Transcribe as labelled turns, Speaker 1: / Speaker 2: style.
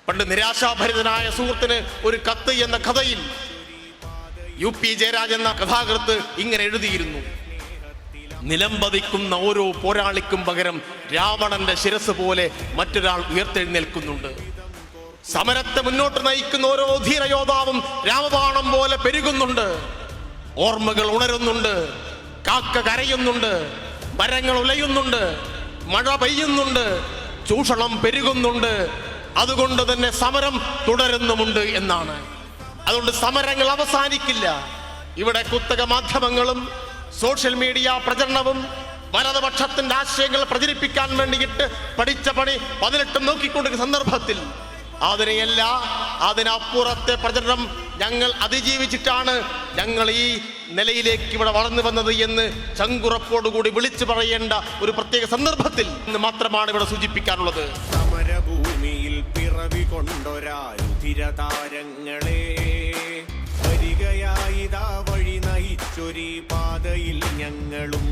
Speaker 1: പണ്ട് നിരാശാഭരിതനായ സുഹൃത്തിന് ഒരു കത്ത് എന്ന കഥയിൽ UP ജയരാജ് എന്ന കഥാകൃത്ത് ഇങ്ങനെ എഴുതിയിരുന്നു: നിലംപതിക്കുന്ന ഓരോ പോരാളിക്കും പകരം രാവണന്റെ ശിരസ് പോലെ മറ്റൊരാൾ ഉയർത്തെഴുന്നേൽക്കുന്നുണ്ട്. സമരത്തെ മുന്നോട്ട് നയിക്കുന്ന ഓരോ ധീരയോദ്ധാവും രാമബാണം പോലെ പെരുകുന്നുണ്ട്. ഓർമ്മകൾ ഉണരുന്നുണ്ട്, കാക്ക കരയുന്നുണ്ട്, മരങ്ങൾ ഉലയുന്നുണ്ട്, മഴ പെയ്യുന്നുണ്ട്, ചൂഷണം പെരുകുന്നുണ്ട്. അതുകൊണ്ട് തന്നെ സമരം തുടരുന്നുമുണ്ട് എന്നാണ്. അതുകൊണ്ട് സമരങ്ങൾ അവസാനിക്കില്ല. ഇവിടെ കുത്തക മാധ്യമങ്ങളും സോഷ്യൽ മീഡിയ പ്രചരണവും വലതുപക്ഷത്തിന്റെ ആശയങ്ങൾ പ്രചരിപ്പിക്കാൻ വേണ്ടിയിട്ട് പഠിച്ച പണി 18 നോക്കിക്കൊണ്ടിരിക്കുന്ന സന്ദർഭത്തിൽ അതിനപ്പുറത്തെ പ്രചരണം ഞങ്ങൾ അതിജീവിച്ചിട്ടാണ് ഞങ്ങൾ ഈ നിലയിലേക്ക് ഇവിടെ വളർന്നു വന്നത് എന്ന് ചങ്കുറപ്പോടുകൂടി വിളിച്ചു പറയേണ്ട ഒരു പ്രത്യേക സന്ദർഭത്തിൽ മാത്രമാണ് ഇവിടെ സൂചിപ്പിക്കാനുള്ളത്.
Speaker 2: സമരഭൂമിയിൽ പിറവി കൊണ്ടൊരാരുധിരതാരങ്ങളെ വരികയായിതാ വഴി നയിച്ചൊരീ പാതയിൽ ഞങ്ങളും